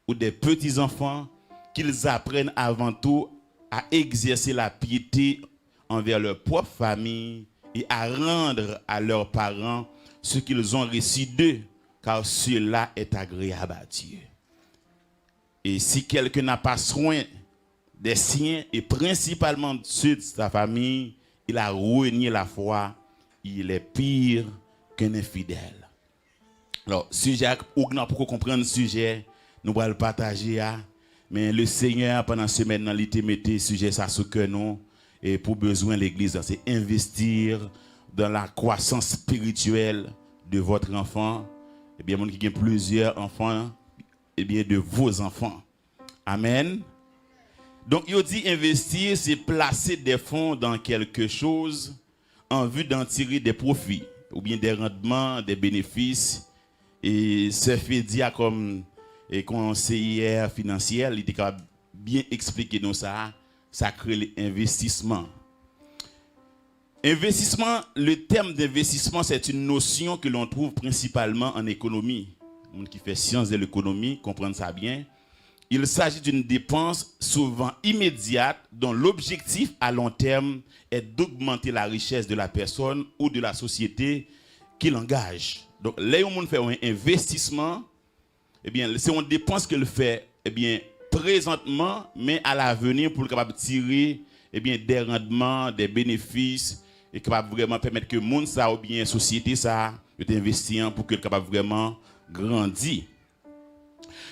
ou des petits-enfants, qu'ils apprennent avant tout à exercer la piété envers leur propre famille et à rendre à leurs parents ce qu'ils ont reçu d'eux, car cela est agréable à Dieu. Et si quelqu'un n'a pas soin des siens, et principalement de ceux de sa famille, il a renié la foi, il est pire qu'un infidèle. Alors, sujet, pour comprendre le sujet, nous allons le partager. Mais le Seigneur, pendant ce semaine, il a mis le sujet ça sous que nous, et pour besoin de l'Église, c'est investir dans la croissance spirituelle de votre enfant. Eh bien, il y a plusieurs enfants, eh bien, de vos enfants. Amen. Donc, il dit investir, c'est placer des fonds dans quelque chose en vue d'en tirer des profits, ou bien des rendements, des bénéfices. Et ce fait dire comme conseillère financière, il était capable de bien expliquer nous ça crée l'investissement. Investissement, le terme d'investissement, c'est une notion que l'on trouve principalement en économie. Les gens qui fait science de l'économie comprennent ça bien. Il s'agit d'une dépense souvent immédiate dont l'objectif à long terme est d'augmenter la richesse de la personne ou de la société qui l'engage. Donc, là où on fait un investissement, eh bien, c'est une dépense qu'elle fait, eh bien, présentement, mais à l'avenir pour capable tirer, eh bien, des rendements, des bénéfices, et capable vraiment permettre que le monde ça ou bien la société ça, investir pour que capable vraiment grandir.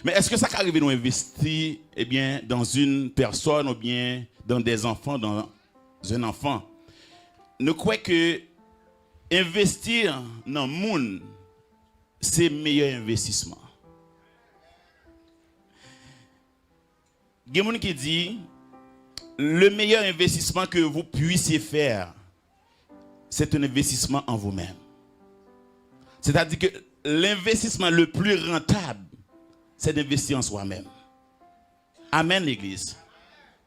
Mais est-ce que ça arrive de nous investir, eh bien, dans une personne ou bien dans des enfants, dans un enfant? Nous croyons que investir dans le monde, c'est le meilleur investissement. Il y a des gens qui disent le meilleur investissement que vous puissiez faire, c'est un investissement en vous-même. C'est-à-dire que l'investissement le plus rentable, c'est d'investir en soi-même. Amen, l'Église.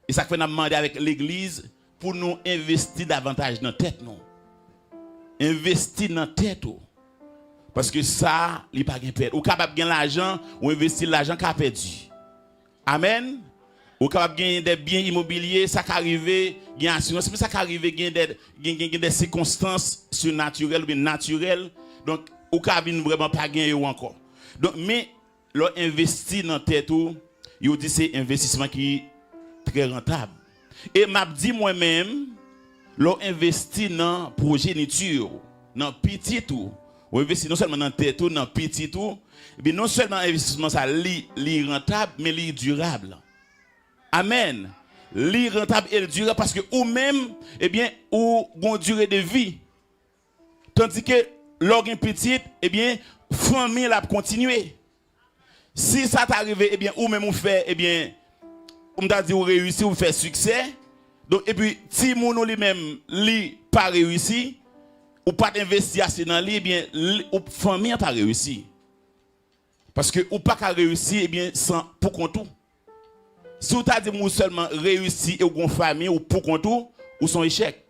Et ça fait nous demander avec l'Église pour nous investir davantage dans la tête. Non. Investir dans la tête. Parce que ça, il n'y a pas de perte. Ou capable de gagner l'argent, ou investir l'argent qui a perdu. Amen. Ou capable de gagner des biens immobiliers, ça qui arrive, gagner assurance, mais ça qui arrive, gagner des circonstances surnaturelles ou bien naturelles. Donc, ou capable vraiment pas gagner encore. Donc, mais leur investir dans tête ou il dit c'est investissement qui est très rentable. Et m'a dit moi-même leur investir dans progéniture, dans petit tout, ou investir non seulement dans tête ou dans petit tout, mais non seulement investissement ça li rentable mais li durable. Amen. Li rentable et durable parce que ou même eh bien ou gon durée de vie. Tandis que l'organe petit eh bien famille la continuer. Si ça t'arrive, eh bien, ou même on fait, eh bien, on t'a dit ou réussi, ou fait succès. Donc, et puis, si mon lui-même, lui, pas réussi, ou pas d'investir assez dans lui, eh bien, ou famille n'a pas réussi. Parce que, ou pas qu'à réussir, eh bien, sans, pour compte tout. Si on t'a dit ou seulement réussi et ou une famille, ou pour compte tout, ou son échec.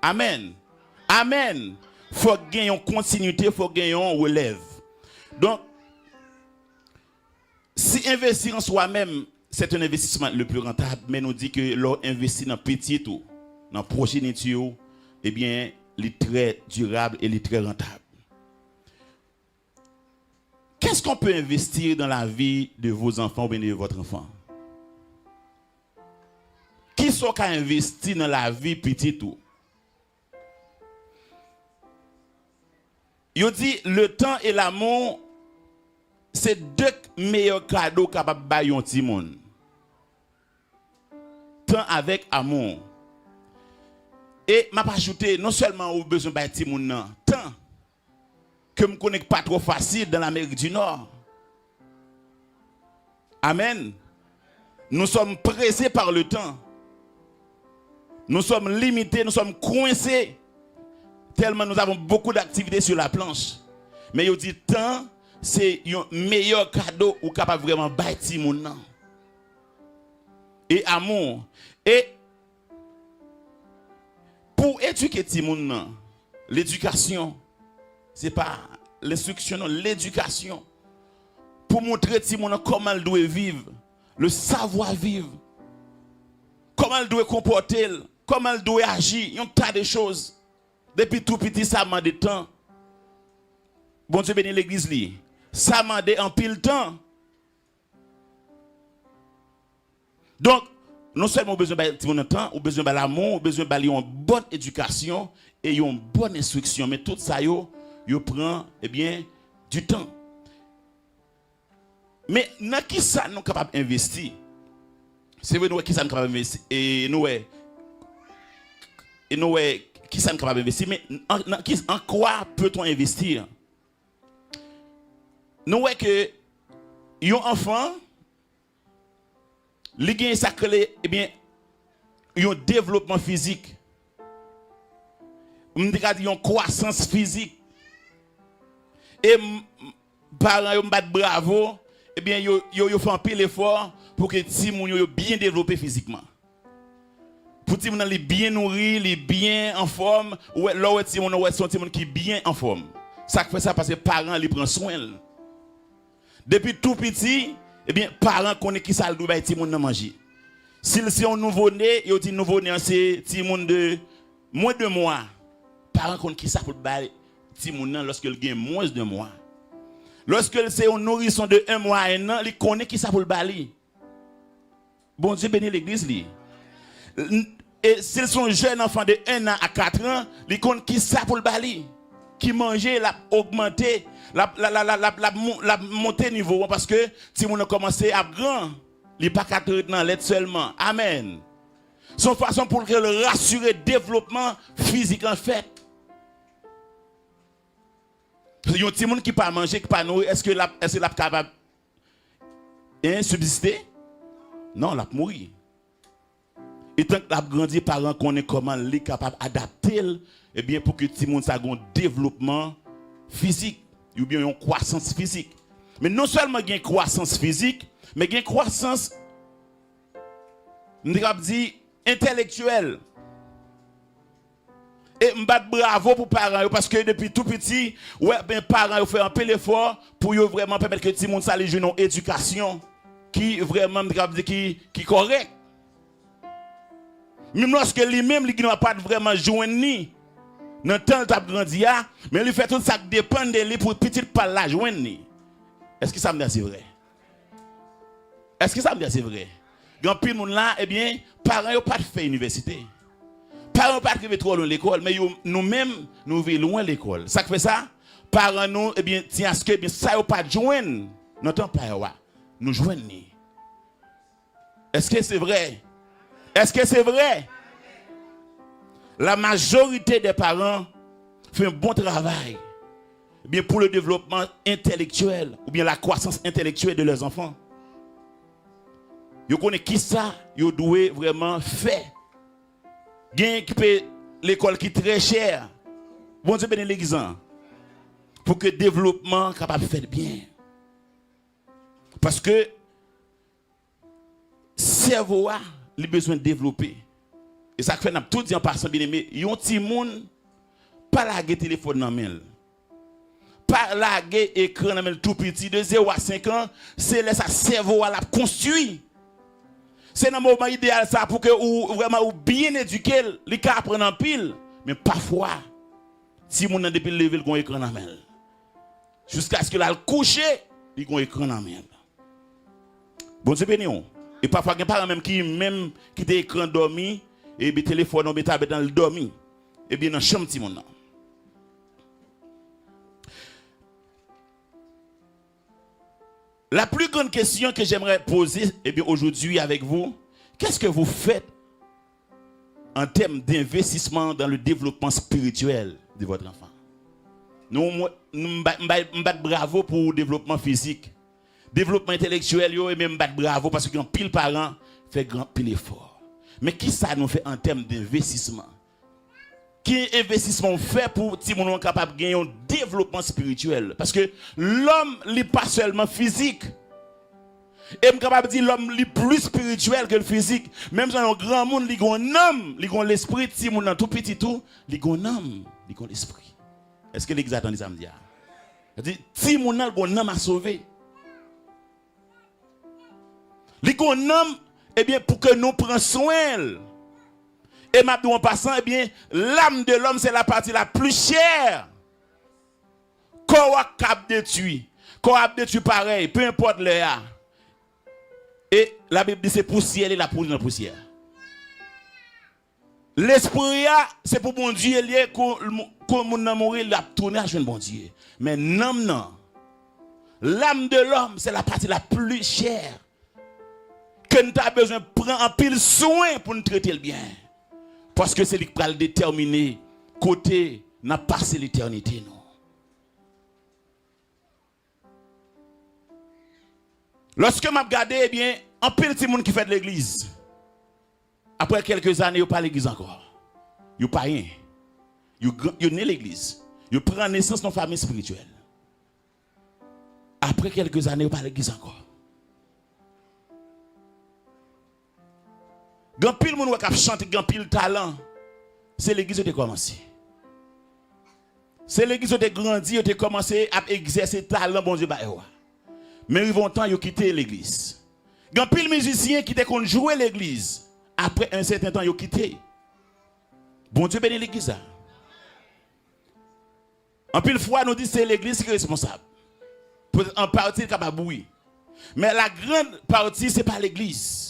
Amen. Amen. Faut gagner en continuité, faut gagner en relève. Donc, si investir en soi-même, c'est un investissement le plus rentable, mais nous dit que l'on investit dans petit tout, dans progéniture, eh bien, il est très durable et il est très rentable. Qu'est-ce qu'on peut investir dans la vie de vos enfants ou bien de votre enfant? Qui sont qu'à investir dans la vie petit tout? Il dit le temps et l'amour, c'est deux meilleurs cadeaux capables de bailler un petit monde. Temps avec amour. Et m'a pas ajouté non seulement au besoin de bailler petit monde non, temps que me connais pas trop facile dans l'Amérique du Nord. Amen. Nous sommes pressés par le temps. Nous sommes limités, nous sommes coincés tellement nous avons beaucoup d'activités sur la planche. Mais il dit temps c'est un meilleur cadeau ou capable vraiment bâtir mon nom. Et amour. Et pour éduquer ti moun nan, l'éducation, c'est pas l'instruction, non, l'éducation. pour montrer ti moun comment il doit vivre, le savoir vivre, comment il doit comporter, comment il doit agir, il y a un tas de choses. Depuis tout petit, ça m'a de temps. Bon Dieu bénit l'église li. Ça m'a de en pile temps. Donc, non seulement besoin de temps, ou besoin de l'amour, ou besoin de une bonne éducation et une bonne instruction, mais tout ça yo prend du temps. Mais dans qui ça nous capable d'investir? C'est vrai nous qui ça nous capable d'investir et nous qui ça nous capable d'investir, mais en quoi peut-on investir? Nous voyons que un enfant li gen ça créé un développement physique. On dit une croissance physique. Et parents yo m'bat bravo, yo fait un pile effort pour que ti moun yo bien développé physiquement. Pour ti moun li bien nourri, li bien en forme, ou là ti moun son ti moun qui bien en forme. Ça fait ça parce que parents li prend soin. Depuis tout petit, parents connaissent qui ça doit ti moun nan manger. S'il c'est un nouveau-né, yo dit nouveau-né c'est ti moun de moins de mois. Parents connaissent qui ça pour bailler ti moun nan lorsque il gagne moins de mois. Lorsque c'est un nourrisson de 1 mois à 1 an, il connaît qui ça pour le bali. Bon Dieu bénit l'église li. Et s'ils sont jeunes enfants de 1 an à 4 ans, ils connaissent qui ça pour le bali. Qui mangeait, l'a augmenté, la monté niveau parce que si on a commencé à grand, il n'est pas qu'à dans l'aide seulement. Amen. Son façon pour le rassurer développement physique en fait. Il y a des gens qui ne pas manger, qui pas nourrir, est-ce que la capable de subsister? Non, la mourir. Et tant que la grandi parents connaît comment il est capable d'adapter pour que tout le monde ait un développement physique ou bien une croissance physique. Mais non seulement une croissance physique, mais une croissance intellectuelle. Et m'bat bravo pour parents parce que depuis tout petit, parents ont fait un peu l'effort pour vraiment permettre que tout le monde ait une éducation qui vraiment qui correcte. Même lorsque lui-même il n'a pas vraiment joindre ni dans le temps t'a grandi mais il fait tout ça qui dépend de lui pour petit pas la joindre ni. Est-ce que ça me dit c'est vrai? Est-ce que ça me dit c'est vrai? Grand pile monde là parents ont pas fait université. Parents pas arrivé trop loin l'école mais nous-mêmes nous vivons loin l'école. Ça fait ça parents nous tiens à ce que ça yo pas joindre dans temps pas nous joindre ni. Est-ce que c'est vrai? Est-ce que c'est vrai? La majorité des parents font un bon travail pour le développement intellectuel ou bien la croissance intellectuelle de leurs enfants. Ils connaissent qui ça, ils doivent vraiment faire. Gain l'école qui est très chère. Bon Dieu bénit l'église pour que le développement soit capable de faire bien. Parce que cerveau a besoin de développer. Et ça fait tout dit en passant bien aimé, yon ti moun pas laguer téléphone dans main. Pas laguer écran dans main tout petit de 0 à 5 ans, c'est là ça cerveau a la construit. C'est un moment idéal ça pour que ou vraiment ou bien éduquer, li ka apprendre en pile, mais parfois si moun nan depuis lever gon écran dans main. Jusqu'à ce que là le coucher, il gon écran dans main. Bon Dieu béni on. Et parfois, il y a des parents même qui ont écran dormi, et le téléphone, ou tablette dans le dormi, et bien dans la chambre. La plus grande question que j'aimerais poser aujourd'hui avec vous, qu'est-ce que vous faites en termes d'investissement dans le développement spirituel de votre enfant? Nous battons bravo pour le développement physique. Développement intellectuel, et même battre bravo parce qu'un pile parent fait grand pile effort. Mais qui ça nous fait en termes d'investissement? Quel investissement on fait pour que nous soyons capables de gagner un développement spirituel? Parce que l'homme n'est pas seulement physique. Et je suis capable de dire l'homme est plus spirituel que le physique. Même dans un grand monde, il y a un homme, il y a l'esprit, si on tout petit tout, il y a un homme, il y a l'esprit. Est-ce que l'église attend ça me dit? Si on a un homme à sauver. Les homme, eh bien, pour que nous prenions soin. Et maintenant, en passant, eh bien, l'âme de l'homme, c'est la partie la plus chère. Qu'on a cap détruit. Qu'on a détruit pareil, peu importe le a. Et la Bible dit c'est poussière et la poudre dans la poussière. L'esprit, c'est pour bon Dieu, quand mon a mourir, il a tourné à jeune bon Dieu. Mais non, non. L'âme de l'homme, c'est la partie la plus chère. Que nous avons besoin de prendre un pile soin pour nous traiter le bien. Parce que c'est lui qui va le déterminer côté n'a passé l'éternité non. Lorsque m'a regardé eh bien un pile de monde qui fait de l'église. Après quelques années, il pas l'église encore. Il pas rien. Il né l'église. Il prend naissance dans famille spirituelle. Après quelques années, il pas l'église encore. Quand pile monde qui chante, quand pile talent, c'est l'église qui a commencé. C'est l'église qui a grandi, qui a commencé à exercer talent bon Dieu ba. Mais ils vont temps ils quitté l'église. Quand pile musicien qui était qu'on jouer l'église, après un certain temps ils ont quitté. Bon Dieu bénit l'église. En pile fois nous dit c'est l'église qui est responsable. En partie capable oui. Mais la grande partie c'est pas l'église.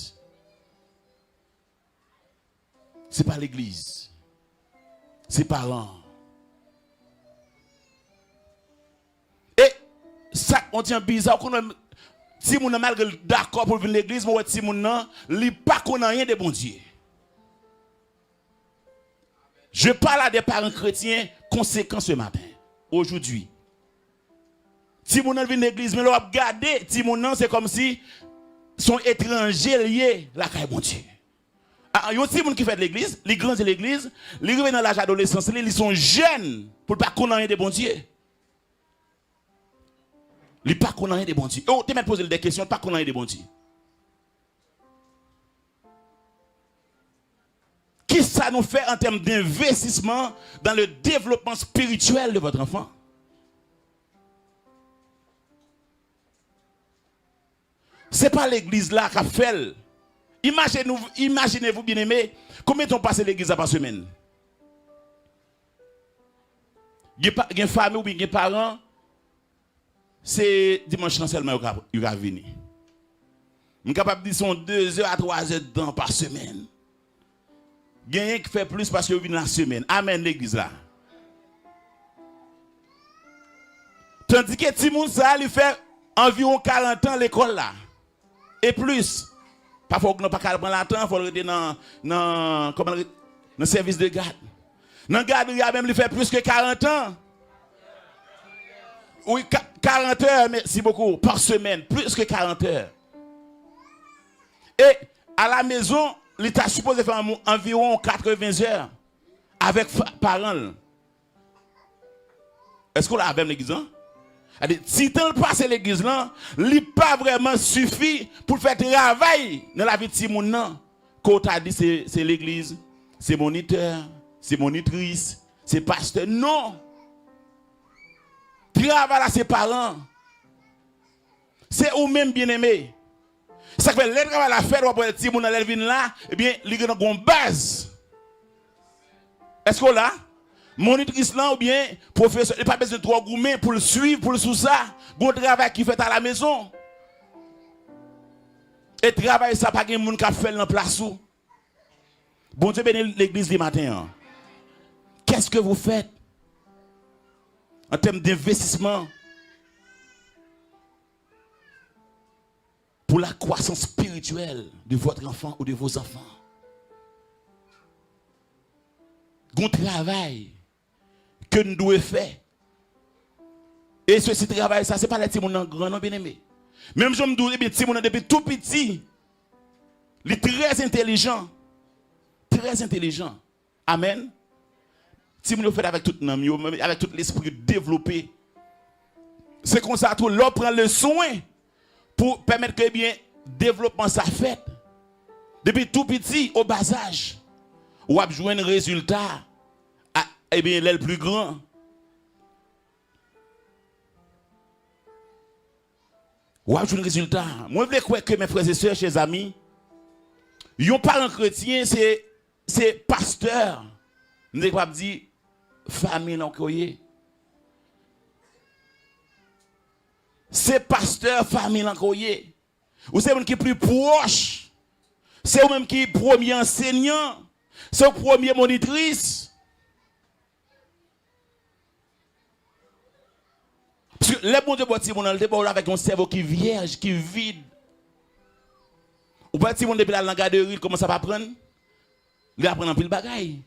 C'est pas l'église. C'est parents. Et ça on tient bizarre qu'on si mon malgré d'accord pour venir l'église mais si mon nan li pas connaît rien de bon Dieu. Je parle à des parents chrétiens conséquents ce matin, aujourd'hui. Si mon nan vient l'église mais l'on a regardé si mon nan c'est comme si sont étrangers liés la caille bon Dieu. Il y a aussi des gens qui font de l'église, les grands de l'église, les revenus dans l'âge d'adolescence, ils sont jeunes pour ne pas connaître de bon Dieu. Ils ne pas connaître de bon Dieu. Oh, tu m'as posé des questions, pas connaître de bon Dieu. Qu'est-ce que ça nous fait en termes d'investissement dans le développement spirituel de votre enfant? Ce n'est pas l'église là qui a fait. Imaginez-vous bien aimé, combien de temps passe l'église par semaine? Il y a une famille ou bien des parents, c'est dimanche seulement qu'ils vont venir. Je suis capable de dire sont 2 heures à 3 heures de temps par semaine. Il y a un qui fait plus parce qu'ils viennent la semaine. Amen l'église là. Tandis que Timoun ça lui fait environ 40 ans l'école là. Et plus. Parfois, on n'a pas qu'à prendre la temps, il faut rester dans le service de garde. Dans le garde, il y a même fait plus que 40 ans. Oui, 40 heures, merci beaucoup, par semaine, plus que 40 heures. Et à la maison, l'État supposé faire environ 80 heures avec parents. Est-ce qu'on a même l'église? Si tu passes l'église là, il n'est pas vraiment suffit pour faire travail dans la vie de Simon. Quand tu as dit c'est l'église, c'est moniteur, c'est monitrice, c'est pasteur. Non. Travail là, c'est parents. C'est eux-mêmes bien-aimés. Ça fait le travail à faire pour Simon dans l'elvin là, eh bien, il y a une base. Est-ce qu'on l'a? Monitrice là ou bien professeur, il n'y a pas besoin de 3 gourmets pour le suivre, pour le sous ça. Bon travail qui fait à la maison. Et travail ça pas quelqu'un qui a fait dans place où. Bon Dieu bénit l'église du matin. Qu'est-ce que vous faites en termes d'investissement pour la croissance spirituelle de votre enfant ou de vos enfants? Bon travail que nous devons faire. Et ce travail, ça, ce n'est pas les petits gens grand, non, bien aimé. Même je me dis, les petits gens depuis tout petit, il est très intelligent. Très intelligent. Amen. Si vous le faites avec tout l'âme, avec tout l'esprit développé, c'est comme ça, tout l'on prend le soin pour permettre que bien développement ça fait. Depuis tout petit, au bas âge, ou à jouer un résultat. Eh bien, l'aile plus grand. Ou a un résultat. Moi, je veux croire que mes frères et sœurs, chers amis, yon parent chrétien, c'est pasteur. Nous ne pas dire famille l'encoyer. C'est pasteur, famille l'encoyer. Ou c'est un qui est plus proche. C'est même qui est premier enseignant. C'est le premier monitrice. Parce que les bons de bâtiment dans le débat avec un cerveau qui est vierge, qui est vide. Ou pas si on depuis la garderie, comment ça va prendre? Il va prendre un pile bagaille.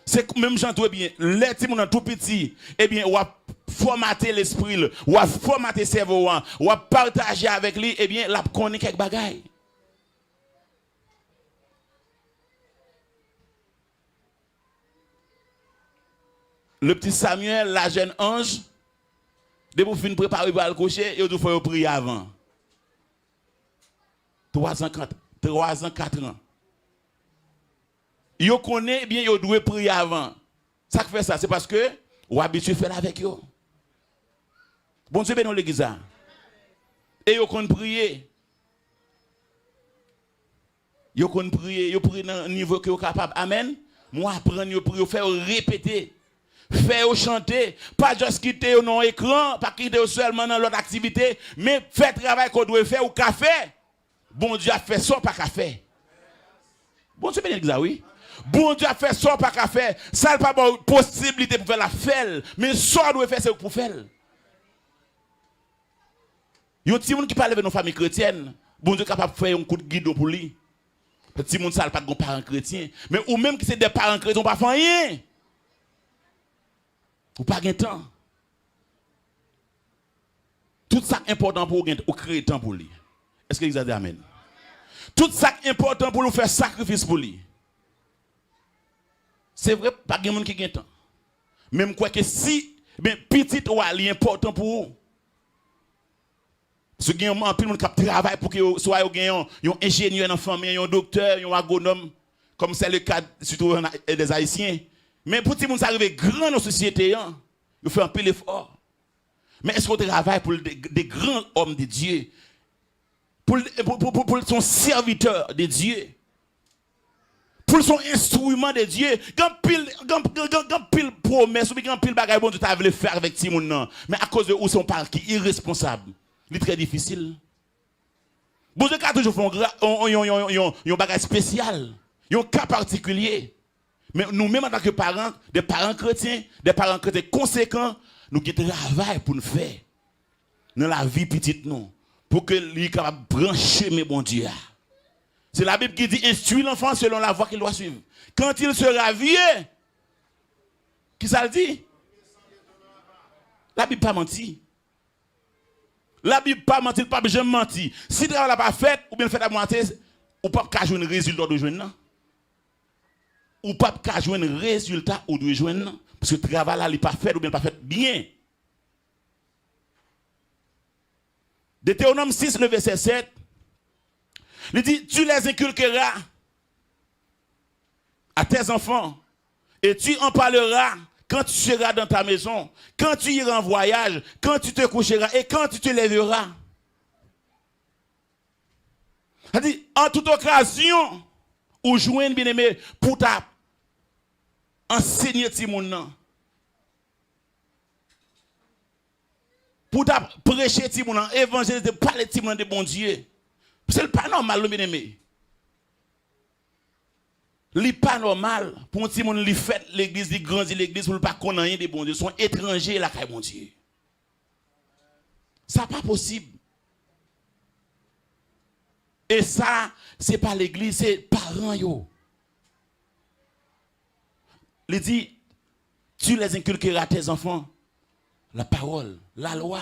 C'est même gens tout bien, les petits gens tout petit, eh bien, on va formater l'esprit, on va formater le cerveau, on va partager avec lui, eh bien, la connaît quelques bagailles. Le petit Samuel, la jeune ange, dès que vous finissez de préparer pour le cocher, il faut prier avant. 3 ans, 4 ans. Yo connaît bien, yo doit prier avant. Ça qui fait ça, c'est parce que vous habitué à faire avec yo. Bon Dieu bénit l'église. Et yo connaît prier. Yo connaît prier, yo prier dans un niveau que yo capable. Amen. Moi apprendre yo prier, faire répéter. Faire chanter, pas juste quitter au non écran, pas quitter seulement dans l'autre activité, mais faire travail qu'on doit faire au café. Bon Dieu a fait ça, pas café. Bon Dieu bénit l'église, oui. Bon Dieu a fait ça, pas café. Ça n'a pas de possibilité pour faire la faire, mais ça doit faire, c'est pour faire. Il y a un petit monde qui parle avec nos familles chrétiennes. Bon Dieu est capable de faire un coup de guidon pour lui. Petit monde, ça n'a pas de parents chrétiens. Mais ou même qui c'est des parents chrétiens, on ne peut pas faire rien. Ou pas de temps. Tout ça est important pour vous, créer temps pour lui. Est-ce que vous avez dit amen? Tout ça est important pour nous faire sacrifice pour lui. C'est vrai, pas de monde qui a temps. Même quoi que si, petit ou est important pour vous. Parce que il y a un peu de monde qui travaille pour que soit un ingénieur dans la famille, un docteur, un agronome, comme c'est le cas surtout des Haïtiens. Mais pour tout le monde, ça arrive grand dans la société. Il fait un peu l'effort. Mais est-ce qu'on travaille pour des grands hommes de Dieu? Pour son serviteur de Dieu? Pour son instrument de Dieu? Quand pile promesse, ou quand pile bagaille, bon Dieu t'a voulu faire avec Timon, mais à cause de où son parents qui est irresponsable, c'est très difficile. Bon Dieu a toujours fait un bagage spécial, un cas particulier. Mais nous-mêmes, en tant que parents, des parents chrétiens conséquents, nous avons travail pour nous faire dans la vie petite, nous, pour que lui capable brancher mes bons dieux. C'est la Bible qui dit instruis l'enfant selon la voie qu'il doit suivre. Quand il sera vieux, qui ça le dit? La Bible pas menti. La Bible pas menti, pas jamais menti. Si le travail n'a pas fait, ou bien fait à moitié, ou pas qu'à jouer un résultat de jouer non. Ou pas qu'à jouer un résultat ou de jouer non. Parce que le travail là, il n'est pas fait ou bien pas fait bien. Deutéronome 6, le verset 7, il dit, tu les inculqueras à tes enfants et tu en parleras quand tu seras dans ta maison, quand tu iras en voyage, quand tu te coucheras et quand tu te lèveras. Il dit, en toute occasion, ou joindre bien aimé pour ta enseigner Timon. Pour ta prêcher Timon, évangéliser, parler Timon de bon Dieu. C'est pas normal, le bien aimé. C'est pas normal pour un Timon li fait l'église, li grandit l'église pour ne pas connaître rien de bon Dieu. Ils sont étrangers là, bon Dieu. Ça n'est pas possible. Et ça, ce n'est pas l'église, c'est les parents. Il dit, tu les inculqueras à tes enfants. La parole, la loi.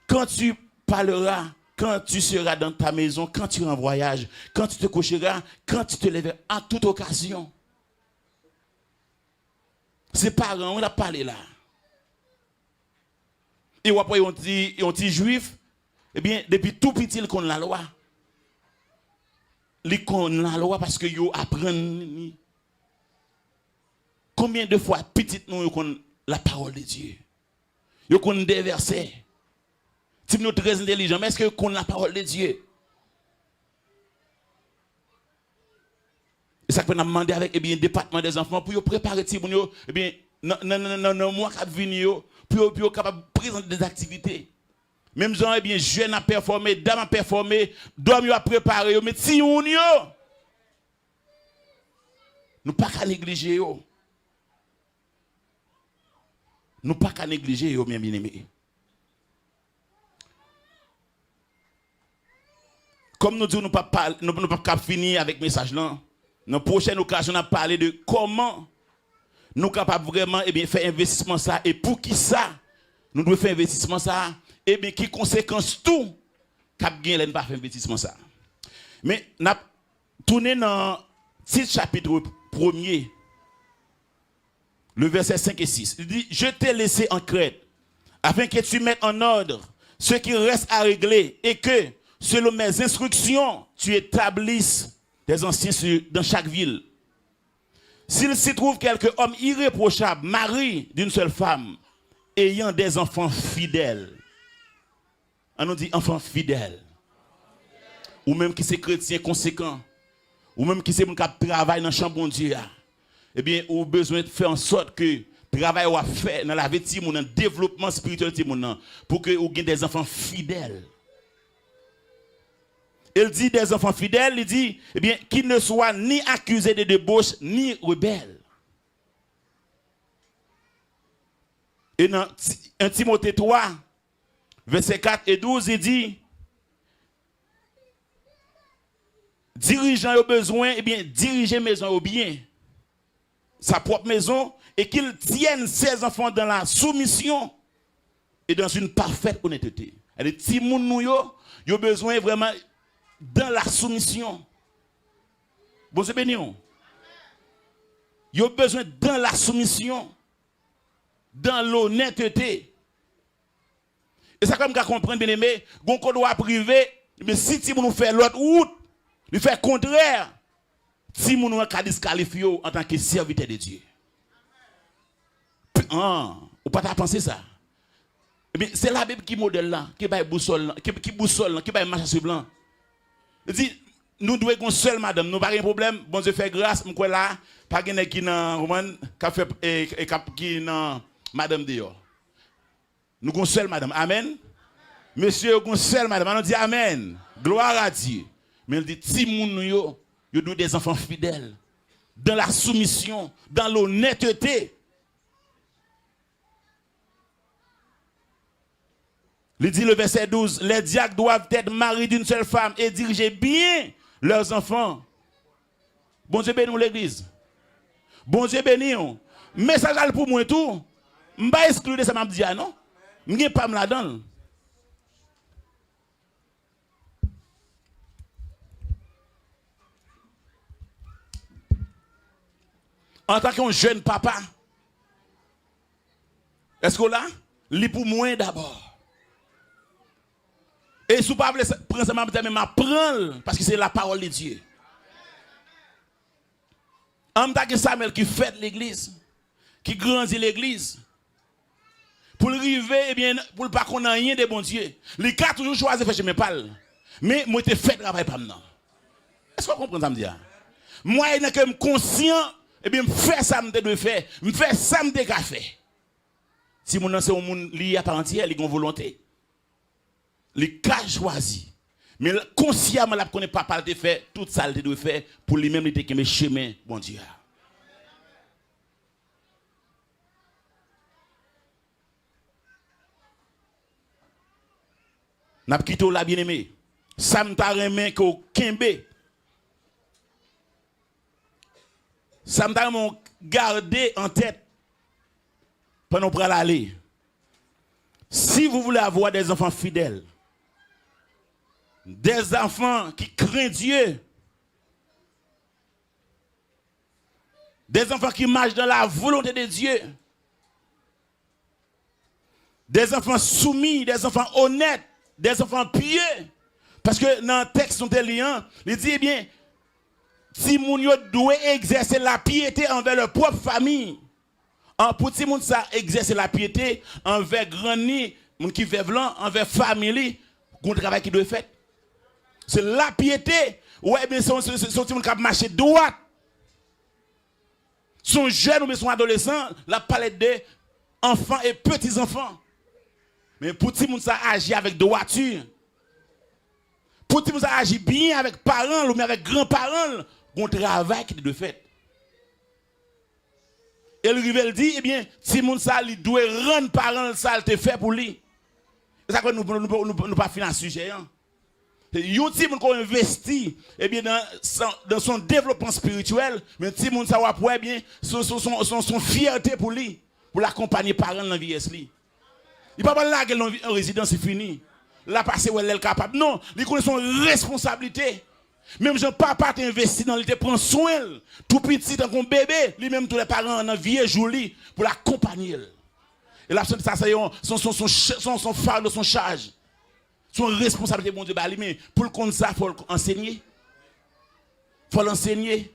Quand tu parleras, quand tu seras dans ta maison, quand tu iras en voyage, quand tu te coucheras, quand tu te lèveras, en toute occasion. Ses parents, on a parlé là. Et après, on dit juif, eh bien, depuis tout petit, ils connaissent la loi. Ils connaissent la loi parce que ils apprennent. Combien de fois, petit, nous connaissons la parole de Dieu? Ils connaissent des versets. Si nous sommes très intelligents, mais est-ce que qu'on a la parole de Dieu? Et ça que nous demandé avec le département des enfants pour préparer les gens, dans mois qui viennent, pour être capable de présenter des activités. Même gens, jeunes à performer, dames à performer, d'hommes à préparer, mais si on y a, nous ne pouvons pas négliger. Nous ne pouvons pas négliger, bien aimés. Comme nous disons, nous ne pouvons pas finir avec le message là. Dans la prochaine occasion, on a parlé de comment nous sommes capables vraiment faire investissement ça. Et pour qui ça, nous devons faire investissement ça. Et bien, qui conséquence tout, cap gain pas faire investissement ça. Mais nous avons tourné dans le chapitre 1er, le verset 5 et 6. Il dit, je t'ai laissé en Crète, afin que tu mettes en ordre ce qui reste à régler, et que, selon mes instructions, tu établisses des anciens dans chaque ville. S'il s'y trouve quelque homme irréprochable, mari d'une seule femme, ayant des enfants fidèles, on nous dit enfants fidèles, ou même qui c'est chrétien conséquent, ou même qui c'est mon qui travaille dans le champ bon Dieu, eh bien, ou besoin de faire en sorte que le travail soit fait dans la vie de dans le développement spirituel de mon pour que vous ayez des enfants fidèles. Il dit des enfants fidèles, il dit, eh bien, qu'ils ne soient ni accusés de débauche, ni rebelles. Et dans 1 Timothée 3, versets 4 et 12, il dit, dirigeant au besoin, eh bien, diriger maison au bien, sa propre maison, et qu'il tienne ses enfants dans la soumission et dans une parfaite honnêteté. Les petits moun yo besoin vraiment dans la soumission. Bon, c'est béni. Ils ont besoin dans la soumission, dans l'honnêteté. Et ça, comme vous comprenez, bien aimé, on doit privé, mais si tu nous fait l'autre route, il fait contraire, si nous nous disqualifié en tant que serviteur de Dieu. Ah, ou pas t'as pensé ça? C'est la Bible qui modèle là, qui baille boussole, qui boussole, qui baille marche sur blanc. Il dit, nous devons être seul, madame, nous n'avons pas de problème, bon Dieu fait grâce, nous là, pas de qui nan qui nan madame dehors. Nous sommes seul, madame, amen. Monsieur, nous sommes seul, madame, on dit amen. Gloire à Dieu. Mais il dit, si nous sommes des enfants fidèles, dans la soumission, dans l'honnêteté. Il dit le verset 12, les diacres doivent être mariés d'une seule femme et diriger bien leurs enfants. Bon Dieu béni l'église. Bon Dieu béni. Message pour moi tout. Je ne vais pas exclure ça, je ne non. Je ne vais pas me la donner. En tant qu'un jeune papa, est-ce que là, il pour moi d'abord. Et si vous ne pouvez pas prendre ça, mais prendre parce que c'est la parole de Dieu. En tant que Samuel qui fait l'église, qui grandit l'église, pour le arriver, eh bien, pour ne pas qu'on ait rien de bon Dieu, les cas toujours choisi de faire chez mes pales. Mais moi, je fait travail par maintenant. Est-ce que vous comprenez ça me dire? Moi, je suis conscient, eh bien, je fais ça, je dois faire. Je fais ça, je dois faire. Si mon c'est un monde lié à part entière, il a une volonté. Les cas choisis. Mais consciemment, là, qu'on n'est pas de faire toute ça, il doit faire pour lui-même, il doit chemin, bon Dieu. N'a pas quitté la bien-aimé. Ça me t'a remis qu'au Kembe. Ça me t'a gardé en tête pendant qu'on prend l'aller. Si vous voulez avoir des enfants fidèles, des enfants qui craignent Dieu, des enfants qui marchent dans la volonté de Dieu, des enfants soumis, des enfants honnêtes, des enfants pieux. Parce que dans le texte sont liant, il dit, eh bien, si moun yo doit exercer la piété envers leur propre famille, pour si moun ça exercer la piété envers grand ni Moun qui vivent là envers famille, qu'on travail qui doit faire. C'est la piété. Ouais, mais son petit monde qui marche droit. Son jeune ou bien son adolescent, la palette de enfants et petits-enfants. Mais pour petit monde ça agit avec droiture. Pour petit monde ça agit bien avec parents ou bien avec grands-parents, qu'on travail qui doit faire. Et le rivel dit, eh bien, si moun ça li doit rendre parents ça te fait pour lui. C'est ça que nous pas finir sujet. Yon ti moun qu'on investit eh bien dans son développement spirituel, mais ti moun ça va pour eh bien son fierté pour lui, pour l'accompagner parents dans la vie li. Il pas là que en résidence c'est fini. Là passer où elle est capable. Non, il connaît son responsabilité. Même si papa t'investit dans lui, te prend soin, tout petit tant qu'on bébé, lui-même tous les parents dans vieux joli pour l'accompagner. Et là, ça c'est son fardeau, son charge, son responsabilité, mon Dieu, mais pour le compte ça, il faut l'enseigner. Il faut l'enseigner.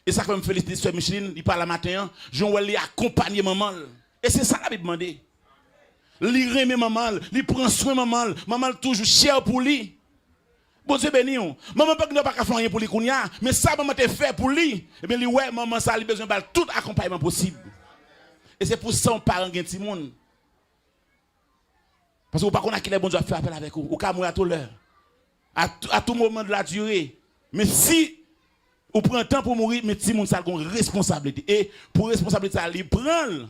Et ça, comme félicite Sœur Micheline, il parle le matin, je vais accompagner maman. Et c'est ça qu'il a demandé. Il remet maman, il prend soin de maman, maman toujours cher pour lui. Bon Dieu béni. Maman pas faire rien pour lui kounya, mais ça maman te fait pour lui. Et bien lui ouais maman ça a besoin de tout accompagnement possible. Et c'est pour ça on parle gen ti moun. Parce que pas qu'on a qui les bon Dieu faire appel avec vous, ou ka mourir à toute l'heure. À tout moment de la durée. Mais si on prend temps pour mourir, mais ti moun ça a une responsabilité et pour responsabilité ça il prend le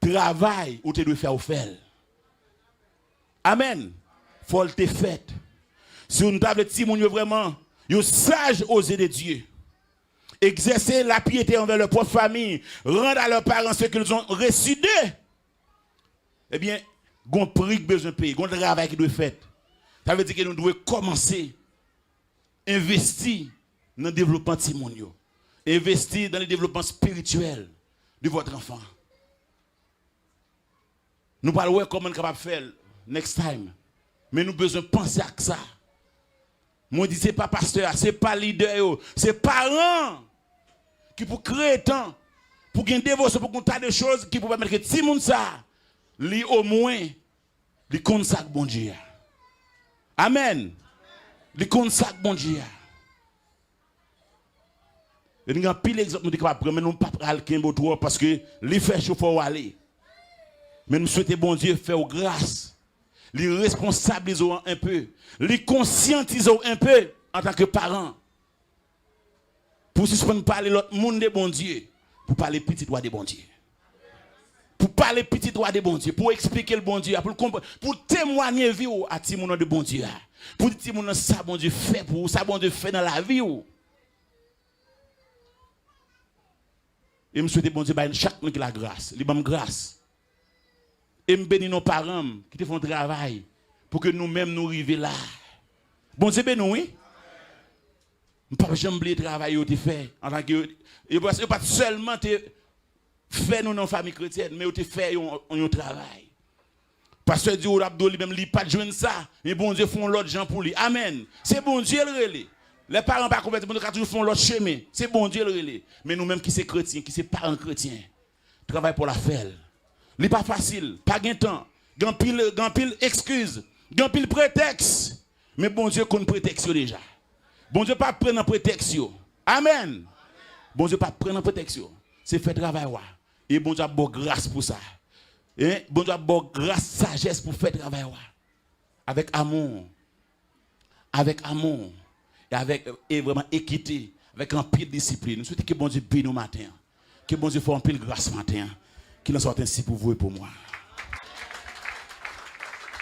travail ou te doit faire au faire. Amen. Faut le te fait. Si on table ti moun yo vraiment, yo sage aux yeux de Dieu. Exercer la piété envers leur propre famille, rendre à leurs parents ce qu'ils ont reçu d'eux. Eh bien, gon prix que besoin de payer, gon travail qui doit faire. Ça veut dire que nous devons commencer investir dans le développement de ti moun yo. Investir dans le développement spirituel de votre enfant. Nous parlons comment on est capable de faire next time. Mais nous avons besoin de penser à ça. Moi, je dis, ce n'est pas pasteur, ce n'est pas leader, c'est parents qui pour créer temps, pour gagner dévotion, pour un tas de choses qui pour permettre que tout le monde ça, lui au moins, lui consacre bon Dieu. Amen. Lui consacre bon Dieu. Et nous avons pile exemple, nous sommes capables de prendre, mais nous ne pouvons pas aller trop parce que lui fait chaud pour aller. Mais nous souhaitons bon Dieu faire grâce. Les responsabiliser un peu, les conscientiser un peu en tant que parents. Pour suspendre parler l'autre monde de bon Dieu, pour parler petit droit de bon Dieu. Pour parler petit droit de bon Dieu, pour expliquer le bon Dieu, pour témoigner vie à ti moun de bon Dieu. Pour dire ti moun ça bon Dieu fait pour ça bon Dieu fait dans la vie. Et me souhaite bon Dieu chaque monde qui la grâce, li bam grâce. Et me bénis nos parents qui te font travail pour que nous-mêmes nous arrivions là. Bon Dieu bénis, oui. Je ne peux pas jamais oublier le travail que tu fais. En tant que, et pas seulement te faire nous dans la famille chrétienne, mais tu fais un travail. Pasteur Dieu Abdou même lui pas de joindre ça, mais bon Dieu font l'autre gens pour lui. Amen. C'est bon Dieu le relais. Les parents pas convertis, bon Dieu toujours font l'autre chemin. C'est bon Dieu le relais. Mais nous-mêmes qui sommes chrétiens, qui sommes parents chrétiens, travail pour la faire. Ce n'est pas facile, pas de temps, gan pile excuse, gan pile prétexte. Mais bon Dieu connaît prétexte déjà. Bon Dieu pas prendre prétexte. Amen. Bon Dieu pas prendre prétexte. C'est faire travail. Et bon Dieu a bon grâce pour ça. Et bon Dieu a bon grâce, sagesse pour faire travail. Avec amour. Avec amour. Et vraiment équité. Avec un pile discipline. Nous souhaitons que bon Dieu bénisse nous matin. Que bon Dieu fasse un pile grâce matin. Qu'il en soit ainsi pour vous et pour moi.